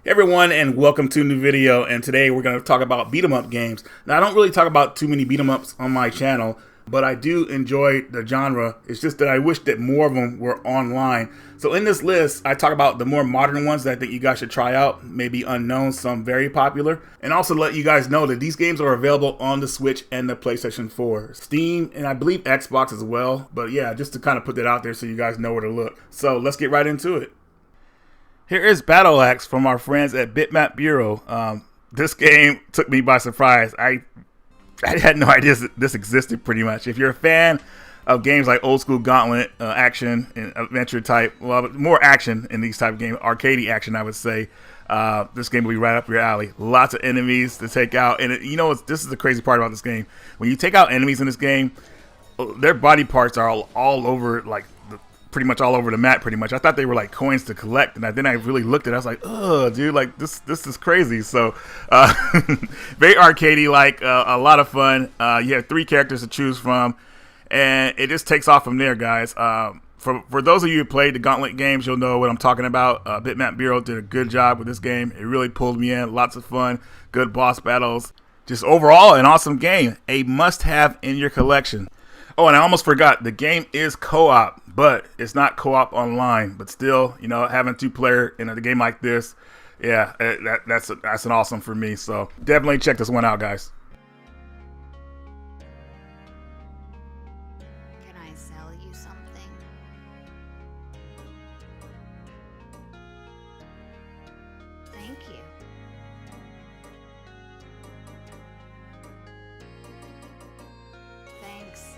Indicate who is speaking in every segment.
Speaker 1: Hey everyone, and welcome to a new video. And today we're going to talk about beat 'em up games. Now, I don't really talk about too many beat 'em ups on my channel, but I do enjoy the genre. It's just that I wish that more of them were online. So in this list, I talk about the more modern ones that I think you guys should try out, maybe unknown, some very popular, and also let you guys know that these games are available on the Switch and the PlayStation 4, Steam, and I believe Xbox as well. But yeah, just to kind of put that out there so you guys know where to look. So let's get right into it. Here is Battle Axe from our friends at Bitmap Bureau. This game took me by surprise. I had no idea this existed pretty much. If you're a fan of games like old school Gauntlet, action and adventure type, well, more action in these type of games, arcadey action I would say, this game will be right up your alley. Lots of enemies to take out. And this is the crazy part about this game. When you take out enemies in this game, their body parts are all over, like pretty much all over the map pretty much. I thought they were like coins to collect, and then I really looked at it. I was like, oh dude, like this is crazy. So very arcadey, like a lot of fun. You have 3 characters to choose from, and it just takes off from there, guys. For those of you who played the Gauntlet games, you'll know what I'm talking about. Bitmap Bureau did a good job with this game. It really pulled me in. Lots of fun, good boss battles. Just overall an awesome game, a must-have in your collection. Oh, and I almost forgot, the game is co-op, but it's not co-op online. But still, having 2-player in a game like this, yeah, that's an awesome for me. So definitely check this one out, guys.
Speaker 2: Can I sell you something? Thank you. Thanks.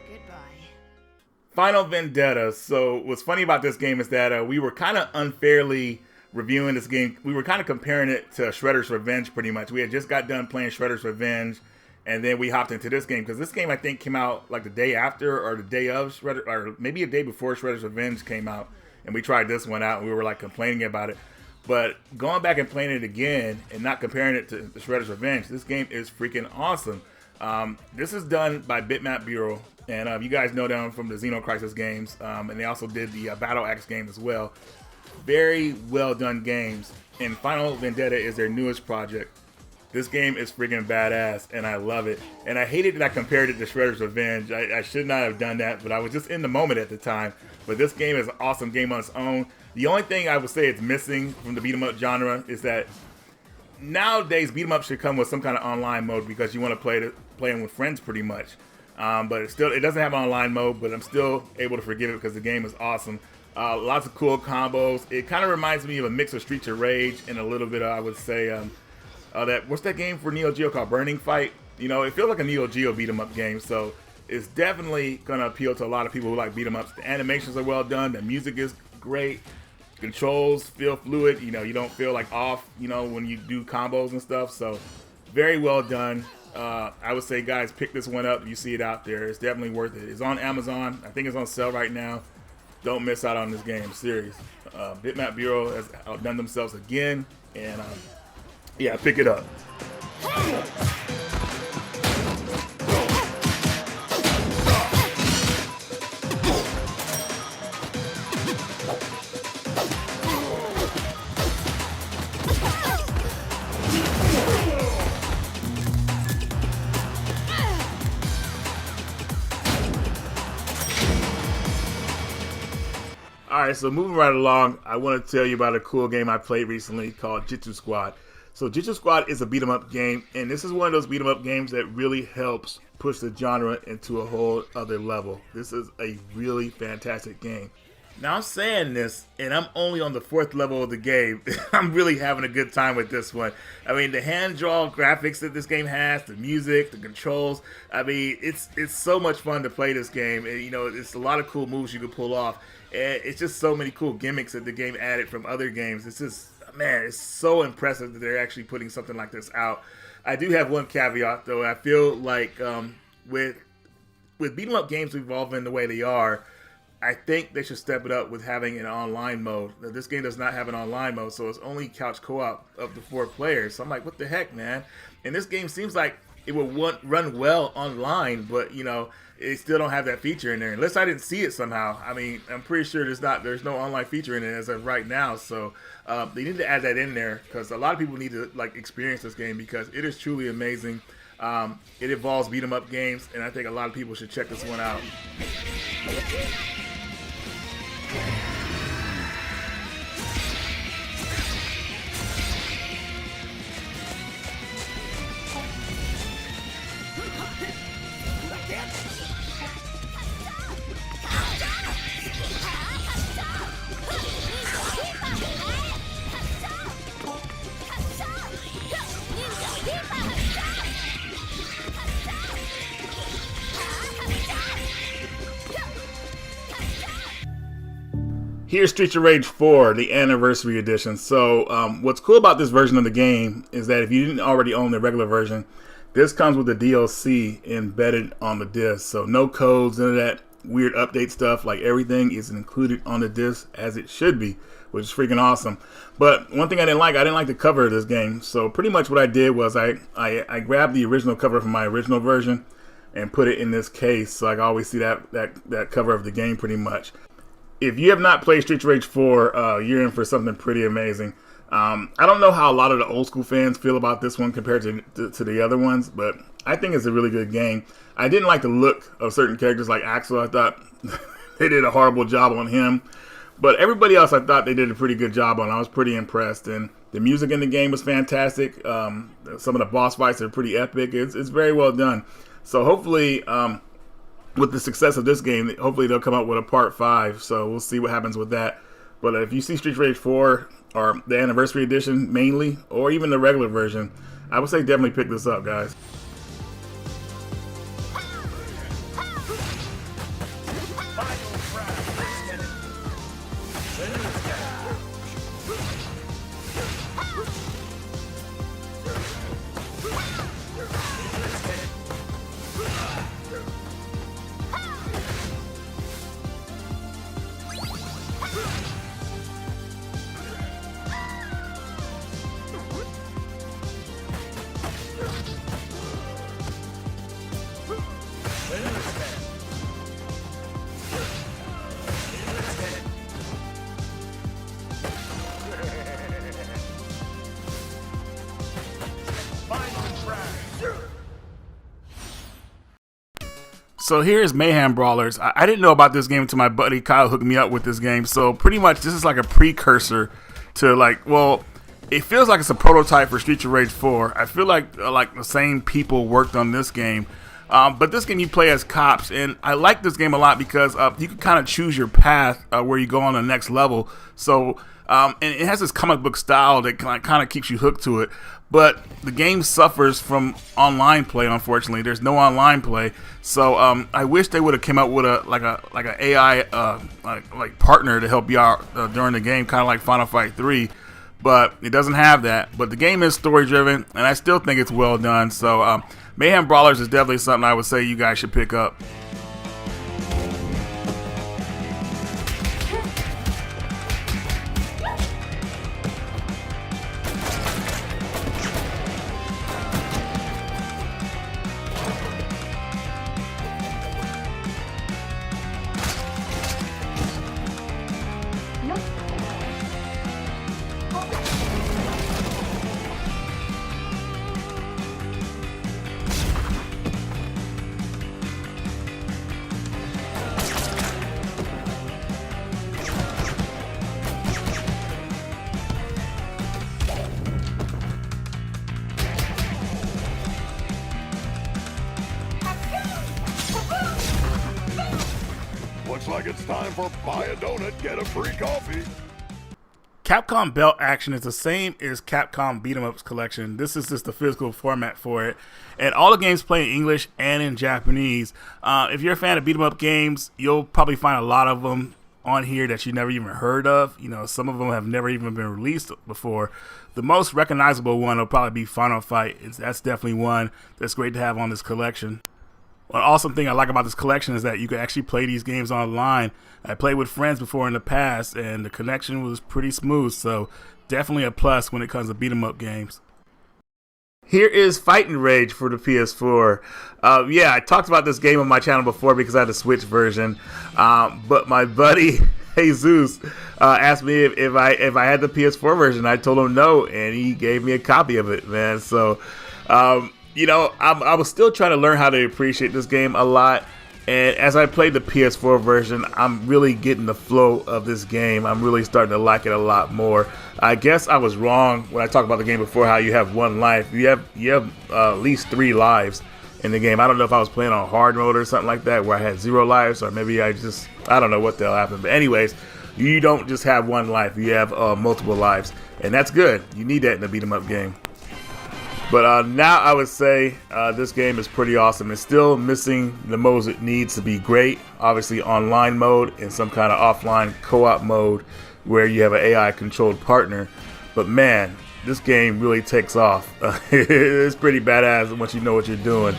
Speaker 2: Goodbye.
Speaker 1: Final Vendetta. So what's funny about this game is that we were kind of unfairly reviewing this game. We were kind of comparing it to Shredder's Revenge pretty much. We had just got done playing Shredder's Revenge, and then we hopped into this game because this game I think came out like the day after or the day of Shredder, or maybe a day before Shredder's Revenge came out, and we tried this one out and we were like complaining about it. But going back and playing it again and not comparing it to Shredder's Revenge, this game is freaking awesome. This is done by Bitmap Bureau, and you guys know them from the Xenocrisis games, and they also did the Battle Axe games as well. Very well done games, and Final Vendetta is their newest project. This game is freaking badass, and I love it. And I hated that I compared it to Shredder's Revenge. I should not have done that, but I was just in the moment at the time. But this game is an awesome game on its own. The only thing I would say it's missing from the beat 'em up genre is that nowadays beat 'em up should come with some kind of online mode because you want to play them with friends pretty much. But it doesn't have online mode, but I'm still able to forgive it because the game is awesome. Lots of cool combos. It kind of reminds me of a mix of Streets of Rage and a little bit of, I would say, what's that game for Neo Geo called Burning Fight? It feels like a Neo Geo beat 'em up game, so it's definitely gonna appeal to a lot of people who like beat 'em ups. The animations are well done. The music is great. Controls feel fluid. You don't feel like off. When you do combos and stuff. So very well done. I would say, guys, pick this one up. You see it out there. It's definitely worth it. It's on Amazon. I think it's on sale right now. Don't miss out on this game. Serious. Bitmap Bureau has outdone themselves again, and yeah, pick it up. Alright, so moving right along, I want to tell you about a cool game I played recently called Jitsu Squad. So Jitsu Squad is a beat 'em up game, and this is one of those beat 'em up games that really helps push the genre into a whole other level. This is a really fantastic game. Now I'm saying this, and I'm only on the 4th level of the game. I'm really having a good time with this one. I mean, the hand-drawn graphics that this game has, the music, the controls. I mean, it's so much fun to play this game. And, it's a lot of cool moves you can pull off. And it's just so many cool gimmicks that the game added from other games. It's just, man, it's so impressive that they're actually putting something like this out. I do have one caveat, though. I feel like with beat 'em up games evolving the way they are, I think they should step it up with having an online mode. Now, this game does not have an online mode, so it's only couch co-op of the 4 players. So I'm like, what the heck, man? And this game seems like it would run well online, but you know, it still don't have that feature in there unless I didn't see it somehow. I mean, I'm pretty sure there's no online feature in it as of right now, so they need to add that in there because a lot of people need to like experience this game because it is truly amazing. It involves beat 'em up games, and I think a lot of people should check this one out. Here's Streets of Rage 4, the Anniversary Edition. So what's cool about this version of the game is that if you didn't already own the regular version, this comes with the DLC embedded on the disc. So no codes, none of that weird update stuff. Like everything is included on the disc as it should be, which is freaking awesome. But one thing I didn't like the cover of this game. So pretty much what I did was I grabbed the original cover from my original version and put it in this case. So I can always see that cover of the game pretty much. If you have not played Streets of Rage 4, you're in for something pretty amazing. I don't know how a lot of the old school fans feel about this one compared to the other ones, but I think it's a really good game. I didn't like the look of certain characters like Axel. I thought they did a horrible job on him. But everybody else I thought they did a pretty good job on. I was pretty impressed. And the music in the game was fantastic. Some of the boss fights are pretty epic. It's very well done. So hopefully... with the success of this game, hopefully they'll come out with a part 5, so we'll see what happens with that. But if you see Streets of Rage 4, or the Anniversary Edition mainly, or even the regular version, I would say definitely pick this up, guys. So here's Mayhem Brawlers. I didn't know about this game until my buddy Kyle hooked me up with this game. So pretty much this is like a precursor to it feels like it's a prototype for Streets of Rage 4. I feel like the same people worked on this game. But this game you play as cops, and I like this game a lot because you can kind of choose your path where you go on the next level. So and it has this comic book style that kind of keeps you hooked to it. But the game suffers from online play. Unfortunately, there's no online play. So I wish they would have come out with a AI partner to help you out during the game, kind of like Final Fight 3. But it doesn't have that. But the game is story driven, and I still think it's well done. So Mayhem Brawlers is definitely something I would say you guys should pick up.
Speaker 3: Looks like it's time for buy a donut, get a free coffee.
Speaker 1: Capcom Belt Action is the same as Capcom Beat 'em Ups Collection. This is just the physical format for it. And all the games play in English and in Japanese. If you're a fan of beat 'em up games, you'll probably find a lot of them on here that you never even heard of. You know, some of them have never even been released before. The most recognizable one will probably be Final Fight. That's definitely one that's great to have on this collection. One awesome thing I like about this collection is that you can actually play these games online. I played with friends before in the past, and the connection was pretty smooth, so definitely a plus when it comes to beat 'em up games. Here is Fighting Rage for the PS4. Yeah, I talked about this game on my channel before because I had the Switch version. But my buddy Jesus asked me if I had the PS4 version. I told him no, and he gave me a copy of it, man. So, you know, I was still trying to learn how to appreciate this game a lot. And as I played the PS4 version, I'm really getting the flow of this game. I'm really starting to like it a lot more. I guess I was wrong when I talked about the game before, how you have one life. You have at least 3 lives in the game. I don't know if I was playing on hard mode or something like that, where I had 0 lives, or maybe I don't know what the hell happened. But anyways, you don't just have 1 life. You have multiple lives, and that's good. You need that in a beat 'em up game. But now I would say this game is pretty awesome. It's still missing the modes it needs to be great. Obviously online mode and some kind of offline co-op mode where you have an AI controlled partner. But man, this game really takes off. It's pretty badass once you know what you're doing.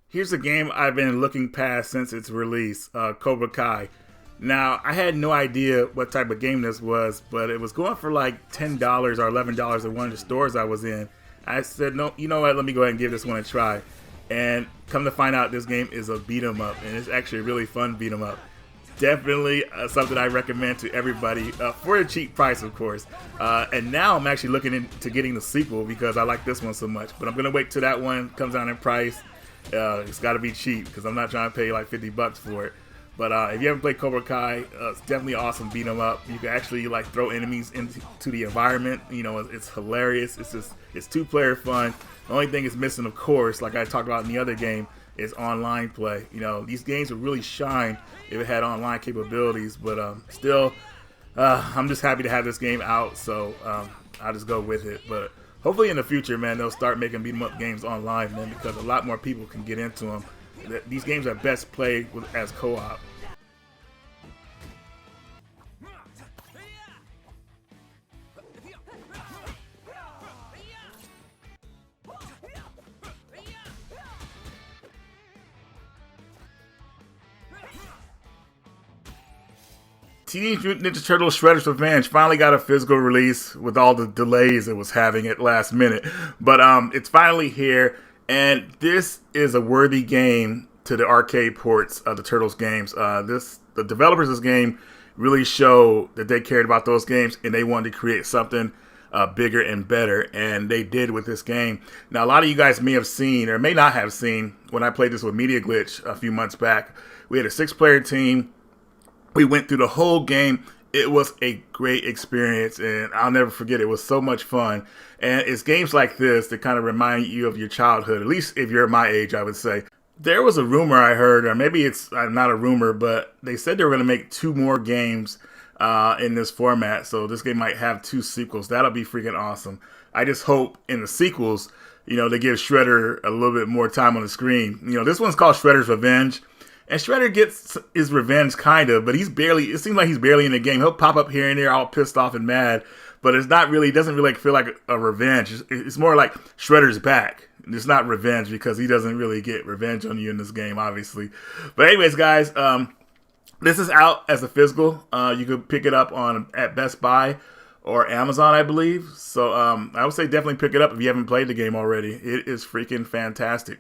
Speaker 1: Here's a game I've been looking past since its release, Cobra Kai. Now, I had no idea what type of game this was, but it was going for like $10 or $11 at one of the stores I was in. I said, no, you know what, let me go ahead and give this one a try. And come to find out, this game is a beat 'em up, and it's actually a really fun beat 'em up. Definitely something I recommend to everybody for a cheap price, of course. And now I'm actually looking into getting the sequel because I like this one so much. But I'm going to wait till that one comes down in price. It's got to be cheap because I'm not trying to pay like $50 for it. But if you haven't played Cobra Kai, it's definitely awesome beat 'em up. You can actually like throw enemies into the environment. You know, it's hilarious. It's 2-player fun. The only thing it's missing, of course, like I talked about in the other game, is online play. You know, these games would really shine if it had online capabilities. But still, I'm just happy to have this game out. So I'll just go with it. But hopefully in the future, man, they'll start making beat 'em up games online, man, because a lot more people can get into them. These games are best played as co-op. Teenage Mutant Ninja Turtles Shredder's Revenge finally got a physical release with all the delays it was having at last minute. But it's finally here, and this is a worthy game to the arcade ports of the Turtles games. The developers of this game really show that they cared about those games, and they wanted to create something bigger and better, and they did with this game. Now, a lot of you guys may have seen, or may not have seen, when I played this with Media Glitch a few months back, we had a 6-player team. We went through the whole game. It was a great experience, and I'll never forget it. It was so much fun. And it's games like this that kind of remind you of your childhood, at least if you're my age, I would say. There was a rumor I heard, or maybe it's not a rumor, but they said they were going to make 2 more games in this format. So this game might have 2 sequels. That'll be freaking awesome. I just hope in the sequels, you know, they give Shredder a little bit more time on the screen. You know, this one's called Shredder's Revenge. And Shredder gets his revenge, kind of, but it seems like he's barely in the game. He'll pop up here and there all pissed off and mad, but it doesn't really feel like a revenge. It's more like Shredder's back. It's not revenge because he doesn't really get revenge on you in this game, obviously. But anyways, guys, this is out as a physical. You could pick it up at Best Buy or Amazon, I believe. So I would say definitely pick it up if you haven't played the game already. It is freaking fantastic.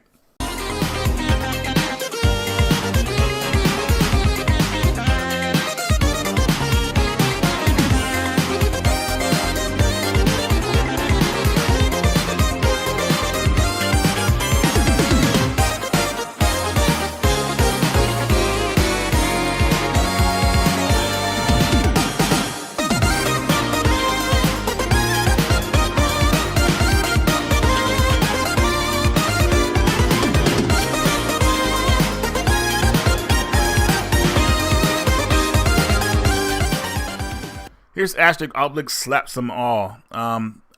Speaker 1: Here's Asterix Obelix Slaps Them All.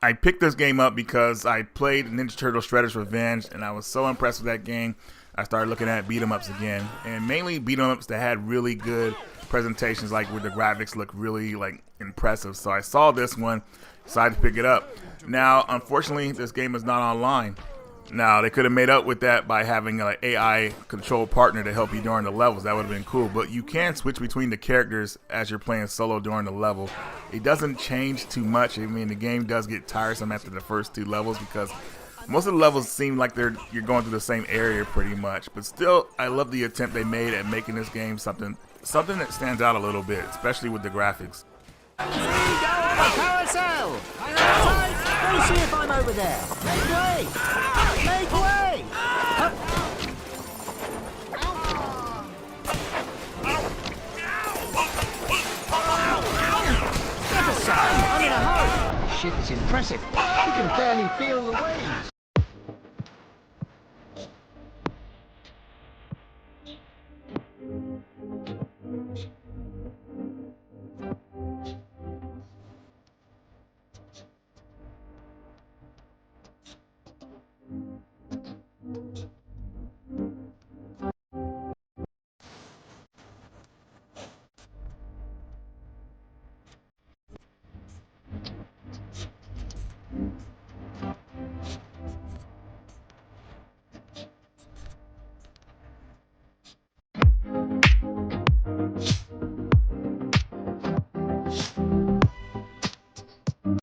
Speaker 1: I picked this game up because I played Ninja Turtle Shredder's Revenge, and I was so impressed with that game. I started looking at beat 'em ups again, and mainly beat 'em ups that had really good presentations, like where the graphics look really like impressive. So I saw this one, decided to pick it up. Now, unfortunately, this game is not online. Now, they could have made up with that by having an AI control partner to help you during the levels. That would have been cool. But you can switch between the characters as you're playing solo during the level. It doesn't change too much. I mean, the game does get tiresome after the first 2 levels because most of the levels seem like you're going through the same area pretty much. But still, I love the attempt they made at making this game something that stands out a little bit, especially with the graphics.
Speaker 4: Carousel! Go see if I'm over there! Make way! Make way! Step aside! I'm in a hurry! Shit is impressive. You can barely feel the waves.